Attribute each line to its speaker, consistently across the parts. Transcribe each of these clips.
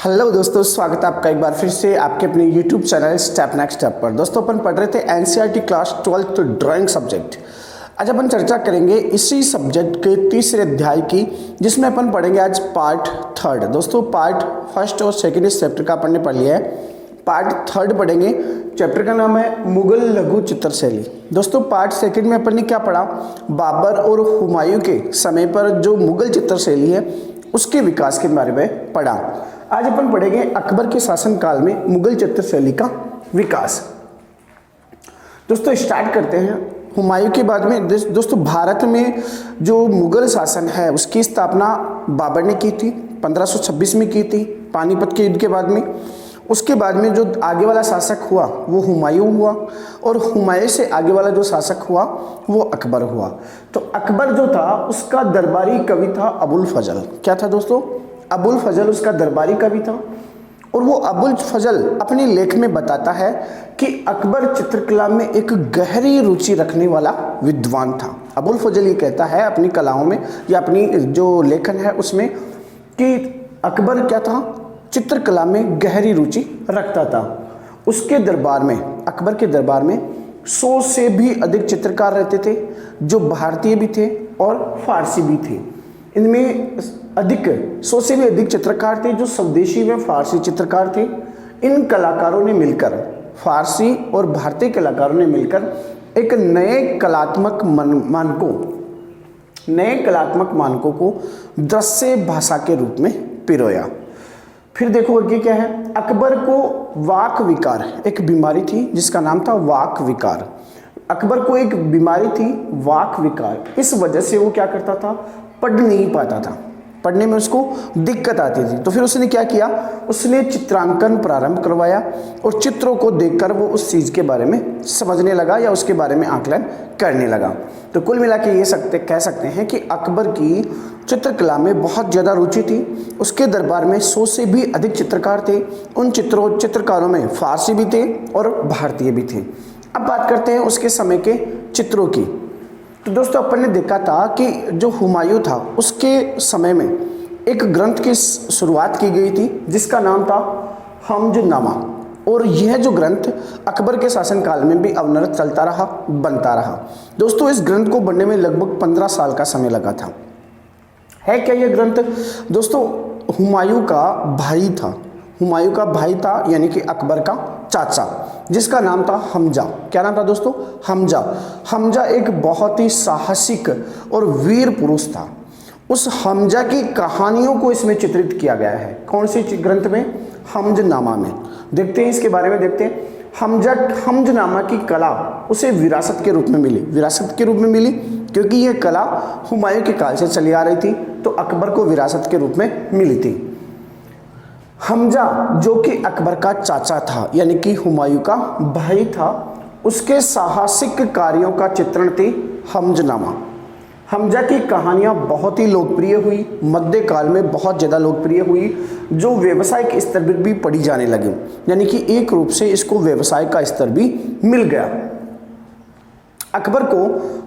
Speaker 1: Hello दोस्तों, स्वागत है आपका एक बार फिर से आपके अपने YouTube channel step next step पर। दोस्तों अपन पढ़ रहे थे NCERT class 12th drawing subject. आज अपन चर्चा करेंगे इसी सब्जेक्ट के तीसरे अध्याय की, जिसमें अपन पढ़ेंगे आज पार्ट थर्ड। दोस्तों पार्ट फर्स्ट और सेकेंड इस चैप्टर का अपन ने पढ़ लिया है, पार्ट थर्ड पढ़ेंगे। चैप्टर का नाम है मुगल लघु चित्रशैली। दोस्तों पार्ट सेकेंड में अपन ने क्या पढ़ा, बाबर और हुमायूं के समय पर जो मुगल चित्रशैली है उसके विकास के बारे में पढ़ा। आज अपन पढ़ेंगे अकबर के शासनकाल में मुगल चित्रशैली का विकास। दोस्तों स्टार्ट करते हैं हुमायूं के बाद में। दोस्तों भारत में जो मुगल शासन है उसकी स्थापना बाबर ने की थी, 1526 में की थी, पानीपत के युद्ध के बाद में। उसके बाद में जो आगे वाला शासक हुआ वो हुमायूं हुआ, और हुमायूं से आगे वाला जो शासक हुआ वो अकबर हुआ। तो अकबर जो था उसका दरबारी कवि था अबुल फजल। क्या था दोस्तों? अबुल फजल उसका दरबारी कवि था। और वो अबुल फजल अपने लेख में बताता है कि अकबर चित्रकला में एक गहरी रुचि रखने वाला विद्वान था। अबुल फजल ये कहता है अपनी कलाओं में या अपनी जो लेखन है उसमें कि अकबर क्या था, चित्रकला में गहरी रुचि रखता था। उसके दरबार में, अकबर के दरबार में 100 से भी अधिक चित्रकार रहते थे, जो भारतीय भी थे और फारसी भी थे। इनमें अधिक 100 से भी अधिक चित्रकार थे जो स्वदेशी व फारसी चित्रकार थे। इन कलाकारों ने मिलकर, फारसी और भारतीय कलाकारों ने मिलकर एक नए कलात्मक मानकों को दृश्य भाषा के रूप में पिरोया। फिर देखो आगे क्या है, अकबर को वाक विकार एक बीमारी थी जिसका नाम था वाक विकार। अकबर को एक बीमारी थी वाक विकार, इस वजह से वो क्या करता था, पढ़ नहीं पाता था, पढ़ने में उसको दिक्कत आती थी। तो फिर उसने क्या किया, उसने चित्रांकन प्रारंभ करवाया और चित्रों को देखकर वो उस चीज़ के बारे में समझने लगा या उसके बारे में आकलन करने लगा। तो कुल मिला के ये कह सकते हैं कि अकबर की चित्रकला में बहुत ज़्यादा रुचि थी। उसके दरबार में 100 से भी अधिक चित्रकार थे। उन चित्रकारों में फारसी भी थे और भारतीय भी थे। अब बात करते हैं उसके समय के चित्रों की। तो दोस्तों अपन ने देखा था कि जो हुमायूं था उसके समय में एक ग्रंथ की शुरुआत की गई थी जिसका नाम था हमजनामा, और यह जो ग्रंथ अकबर के शासनकाल में भी अविरत चलता रहा, बनता रहा। दोस्तों इस ग्रंथ को बनने में लगभग 15 साल का समय लगा था। है क्या यह ग्रंथ? दोस्तों हुमायूं का भाई था, हुमायूं का भाई था यानी कि अकबर का चाचा, जिसका नाम था हमजा। क्या नाम था दोस्तों? हमजा। हमजा एक बहुत ही साहसिक और वीर पुरुष था। उस हमजा की कहानियों को इसमें चित्रित किया गया है। कौन सी ग्रंथ में? हमजनामा में। देखते हैं इसके बारे में, देखते हैं। हमजनामा की कला उसे विरासत के रूप में मिली। विरासत के रूप में मिली क्योंकि यह कला हुमायूं के काल से चली आ रही थी, तो अकबर को विरासत के रूप में मिली थी। हमजा जो कि अकबर का चाचा था यानी कि हुमायूं का भाई था, उसके साहसिक कार्यों का चित्रण थी हमजनामा। हमजा की कहानियाँ बहुत ही लोकप्रिय हुई, मध्यकाल में बहुत ज़्यादा लोकप्रिय हुई, जो व्यावसायिक स्तर पर भी पढ़ी जाने लगी, यानी कि एक रूप से इसको व्यवसाय का स्तर भी मिल गया। अकबर को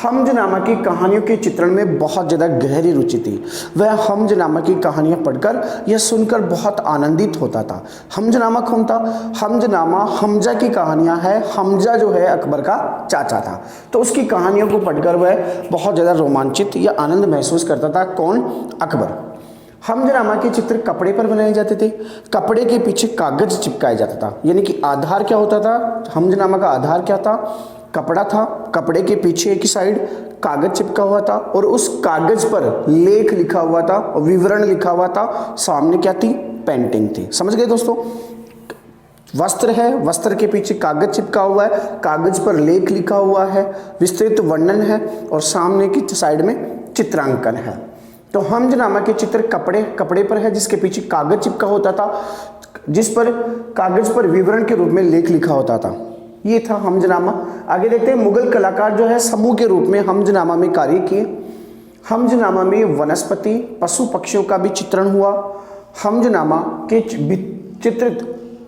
Speaker 1: हमजनामा की कहानियों के चित्रण में बहुत ज़्यादा गहरी रुचि थी। वह हमजनामा की कहानियाँ पढ़कर या सुनकर बहुत आनंदित होता था। हमजनामा कौन था? हमजनामा हमजा की कहानियाँ है। हमजा जो है अकबर का चाचा था, तो उसकी कहानियों को पढ़कर वह बहुत ज़्यादा रोमांचित या आनंद महसूस करता था। कौन? अकबर। हमजनामा के चित्र कपड़े पर बनाए जाते थे, कपड़े के पीछे कागज चिपकाया जाता था, यानी कि आधार क्या होता था, हमजनामा का आधार क्या था? कपड़ा था। कपड़े के पीछे एक साइड कागज चिपका हुआ था और उस कागज पर लेख लिखा हुआ था, विवरण लिखा हुआ था। सामने क्या थी? पेंटिंग थी। समझ गए दोस्तों? वस्त्र है, वस्त्र के पीछे कागज चिपका हुआ है, कागज पर लेख लिखा हुआ है, विस्तृत वर्णन है, और सामने की साइड में चित्रांकन है। तो हमजनामा के चित्र कपड़े पर है जिसके पीछे कागज चिपका होता था, जिस पर कागज पर विवरण के रूप में लेख लिखा होता था। ये था हमजनामा। आगे देखते हैं, मुगल कलाकार जो है समूह के रूप में हमजनामा में कार्य किए। हमजनामा में वनस्पति, पशु पक्षियों का भी चित्रण हुआ। हमजनामा के चित्रित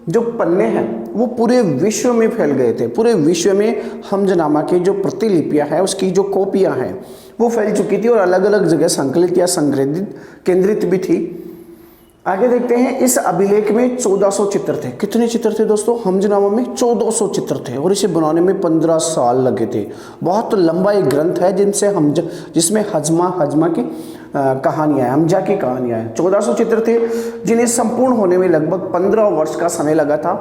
Speaker 1: जो पन्ने हैं वो पूरे विश्व में फैल गए थे। पूरे विश्व में हमजनामा की जो प्रतिलिपियां हैं, उसकी जो कॉपियां हैं वो फैल चुकी थी और अलग अलग जगह संकलित या संग्रहित केंद्रित भी थी। आगे देखते हैं, इस अभिलेख में 1400 चित्र थे। कितने चित्र थे दोस्तों? हमजनामा में 1400 चित्र थे और इसे बनाने में 15 साल लगे थे। बहुत लंबा एक ग्रंथ है जिसमें हजमा की कहानियाँ हैं, हमजा की कहानियाँ हैं। 1400 चित्र थे जिन्हें संपूर्ण होने में लगभग 15 वर्ष का समय लगा था।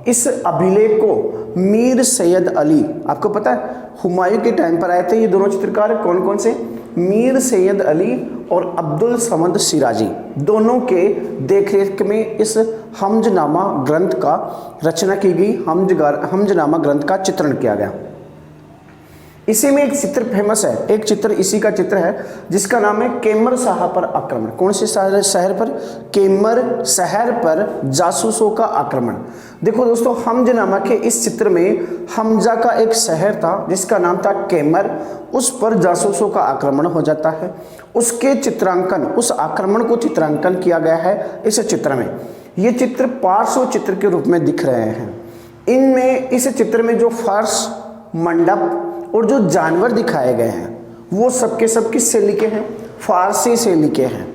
Speaker 1: इस अभिलेख को मीर सैयद अली, आपको पता है हुमायूं के टाइम पर आए थे ये दोनों चित्रकार। कौन कौन से? मीर सैयद अली और अब्दुल समद सिराजी, दोनों के देखरेख में इस हमजनामा ग्रंथ का रचना की गई। हमजनामा ग्रंथ का चित्रण किया गया। इसी में एक चित्र फेमस है, एक चित्र इसी का चित्र है जिसका नाम है केमर शाह पर आक्रमण। कौन से शहर पर? केमर शहर पर जासूसों का आक्रमण। देखो दोस्तों, हमजनामा के इस चित्र में हमजा का एक शहर था जिसका नाम था केमर, उस पर जासूसों का आक्रमण हो जाता है। उसके चित्रांकन, उस आक्रमण को चित्रांकन किया गया है इस चित्र में। ये चित्र पार्श्व चित्र के रूप में दिख रहे हैं। इनमें इस चित्र में जो फर्श, मंडप और जो जानवर दिखाए गए हैं वो सबके सब किससे लिखे हैं? फारसी से लिखे हैं।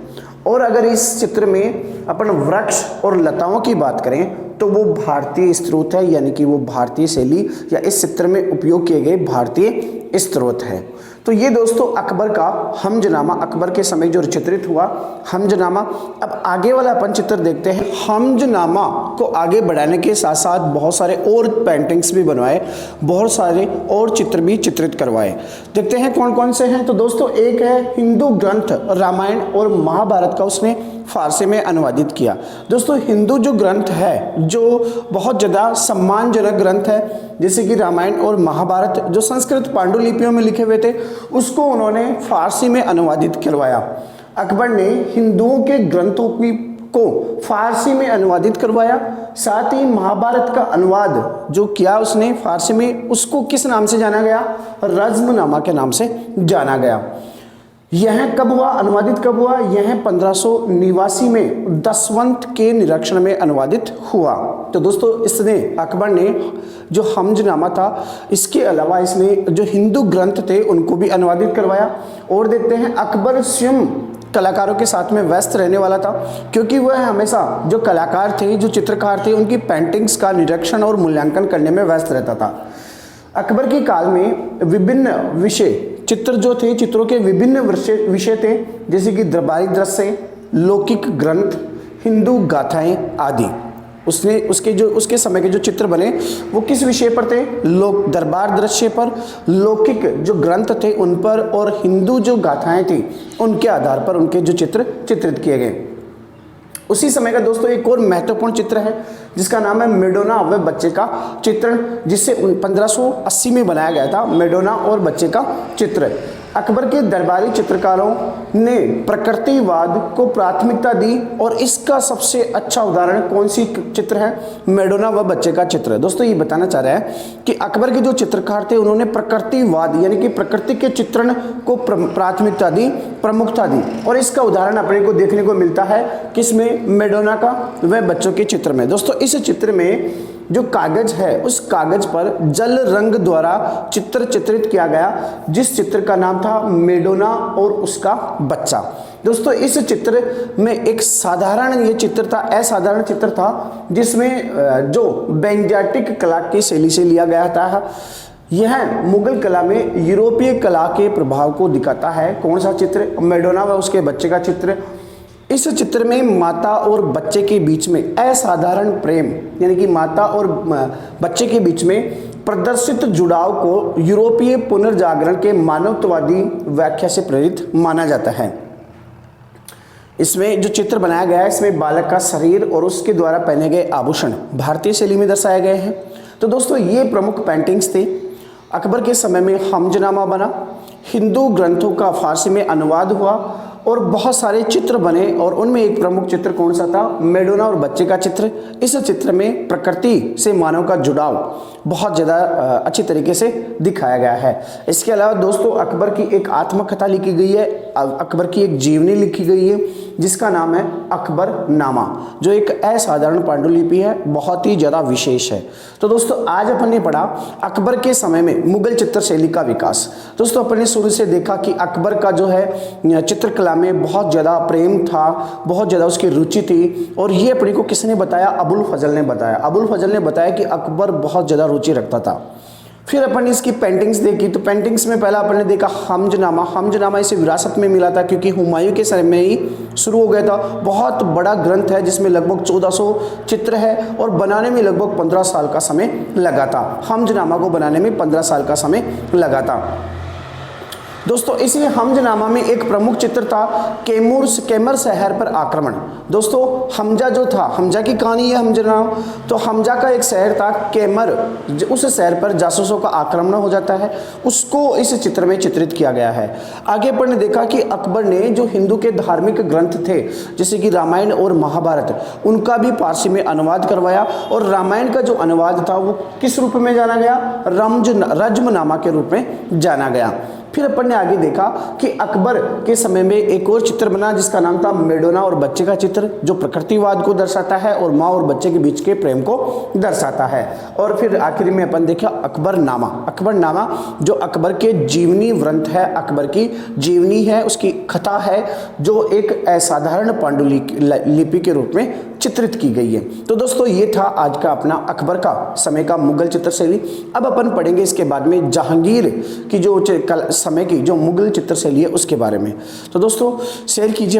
Speaker 1: और अगर इस चित्र में अपन वृक्ष और लताओं की बात करें तो वो भारतीय स्रोत है, यानी कि वो भारतीय शैली या इस चित्र में उपयोग किए गए भारतीय स्रोत है। तो ये दोस्तों अकबर का हमजनामा, अकबर के समय जो चित्रित हुआ हमजनामा। अब आगे वाला अपन चित्र देखते हैं। हमजनामा को आगे बढ़ाने के साथ साथ बहुत सारे और पेंटिंग्स भी बनवाए, बहुत सारे और चित्र भी चित्रित करवाए। देखते हैं कौन कौन से हैं। तो दोस्तों, एक है हिंदू ग्रंथ रामायण और महाभारत का उसने फारसी में अनुवादित किया। दोस्तों, हिंदू जो ग्रंथ है जो बहुत ज़्यादा सम्मानजनक ग्रंथ है, जैसे कि रामायण और महाभारत जो संस्कृत पांडुलिपियों में लिखे हुए थे, उसको उन्होंने फारसी में अनुवादित करवाया। अकबर ने हिंदुओं के ग्रंथों को फारसी में अनुवादित करवाया। साथ ही महाभारत का अनुवाद जो किया उसने फारसी में, उसको किस नाम से जाना गया? रज़्मनामा के नाम से जाना गया। यह कब हुआ? अनुवादित कब हुआ? यह 1589 में दसवंत के निरीक्षण में अनुवादित हुआ। तो दोस्तों, इसने अकबर ने जो हमजनामा था, इसके अलावा इसने जो हिंदू ग्रंथ थे उनको भी अनुवादित करवाया। और देखते हैं, अकबर स्वयं कलाकारों के साथ में व्यस्त रहने वाला था, क्योंकि वह हमेशा जो कलाकार थे, जो चित्रकार थे, उनकी पेंटिंग्स का निरीक्षण और मूल्यांकन करने में व्यस्त रहता था। अकबर के काल में विभिन्न विषय चित्र जो थे, चित्रों के विभिन्न विषय थे, जैसे कि दरबारी दृश्य, लौकिक ग्रंथ, हिंदू गाथाएं आदि। उसके समय के जो चित्र बने वो किस विषय पर थे? दरबार दृश्य पर, लौकिक जो ग्रंथ थे उन पर, और हिंदू जो गाथाएं थी उनके आधार पर उनके जो चित्र चित्रित किए गए। उसी समय का दोस्तों एक और महत्वपूर्ण चित्र है जिसका नाम है मेडोना व बच्चे का चित्रण, जिसे 1580 में बनाया गया था। मेडोना और बच्चे का चित्र। अकबर के दरबारी चित्रकारों ने प्रकृतिवाद को प्राथमिकता दी और इसका सबसे अच्छा उदाहरण कौन सी चित्र है? मेडोना व बच्चे का चित्र। दोस्तों, ये बताना चाह रहा है कि अकबर के जो चित्रकार थे उन्होंने प्रकृतिवाद यानी कि प्रकृति के चित्रण को प्राथमिकता दी, प्रमुखता दी। और इसका उदाहरण अपने को देखने को मिलता है किसमें? मेडोना का व बच्चों के चित्र में। दोस्तों, इस चित्र में जो कागज है उस कागज पर जल रंग द्वारा चित्र चित्रित किया गया, जिस चित्र का नाम था मेडोना और उसका बच्चा। दोस्तों, इस चित्र में एक साधारण ये चित्र था, असाधारण चित्र था, जिसमें जो बेंजाटिक कला की शैली से लिया गया था। यह मुगल कला में यूरोपीय कला के प्रभाव को दिखाता है। कौन सा चित्र? मेडोना व उसके बच्चे का चित्र। इस चित्र में माता और बच्चे के बीच में असाधारण प्रेम, यानी कि माता और बच्चे के बीच में प्रदर्शित जुड़ाव को यूरोपीय पुनर्जागरण के मानवतावादी व्याख्या से प्रेरित माना जाता है। इसमें जो चित्र बनाया गया है, इसमें बालक का शरीर और उसके द्वारा पहने गए आभूषण भारतीय शैली में दर्शाए गए हैं। तो दोस्तों, ये प्रमुख पेंटिंग्स थे। अकबर के समय में हमजनामा बना, हिंदू ग्रंथों का फारसी में अनुवाद हुआ और बहुत सारे चित्र बने, और उनमें एक प्रमुख चित्र कौन सा था? मेडोना और बच्चे का चित्र। इस चित्र में प्रकृति से मानव का जुड़ाव बहुत ज़्यादा अच्छी तरीके से दिखाया गया है। इसके अलावा दोस्तों, अकबर की एक आत्मकथा लिखी गई है, अकबर की एक जीवनी लिखी गई है जिसका नाम है अकबरनामा, जो एक असाधारण पांडुलिपि है, बहुत ही ज़्यादा विशेष है। तो दोस्तों आज अपन ने पढ़ा अकबर के समय में मुगल चित्रशैली का विकास। दोस्तों अपन ने शुरू से देखा कि अकबर का जो है चित्रकला में बहुत ज़्यादा प्रेम था, बहुत ज़्यादा उसकी रुचि थी, और ये अपने को किसने बताया? अबुल फजल ने बताया। अबुल फजल ने बताया कि अकबर बहुत ज़्यादा रुचि रखता था। फिर अपन ने इसकी पेंटिंग्स देखी, तो पेंटिंग्स में पहला अपन ने देखा हमजनामा। हमजनामा इसे विरासत में मिला था क्योंकि हुमायूं के समय में ही शुरू हो गया था। बहुत बड़ा ग्रंथ है जिसमें लगभग 1400 चित्र है और बनाने में लगभग 15 साल का समय लगा था। हमजनामा को बनाने में 15 साल का समय लगा था। दोस्तों इसी हमजनामा में एक प्रमुख चित्र था कैमर शहर पर आक्रमण। दोस्तों हमजा जो था, हमजा की कहानी है हमजनामा। तो हमजा का एक शहर था कैमर, उस शहर पर जासूसों का आक्रमण हो जाता है, उसको इस चित्र में चित्रित किया गया है। आगे पर ने देखा कि अकबर ने जो हिंदू के धार्मिक ग्रंथ थे जैसे कि रामायण और महाभारत, उनका भी फारसी में अनुवाद करवाया, और रामायण का जो अनुवाद था वो किस रूप में जाना गया? रज्मनामा के रूप में जाना गया। फिर अपन ने आगे देखा कि अकबर के समय में एक और चित्र बना जिसका नाम था मेडोना और बच्चे का चित्र, जो प्रकृतिवाद को दर्शाता है और माँ और बच्चे के बीच के प्रेम को दर्शाता है। और फिर आखिर में अपन देखा अकबरनामा। अकबरनामा जो अकबर के जीवनी ग्रंथ है, अकबर की जीवनी है, उसकी कथा है, जो एक असाधारण पांडुलिपि के रूप में चित्रित की गई है। तो दोस्तों ये था आज का अपना अकबर का समय का मुगल चित्रशैली। अब अपन पढ़ेंगे इसके बाद में जहांगीर की जो समय की जो मुगल चित्रशैली है उसके बारे में। तो दोस्तों शेयर कीजिए।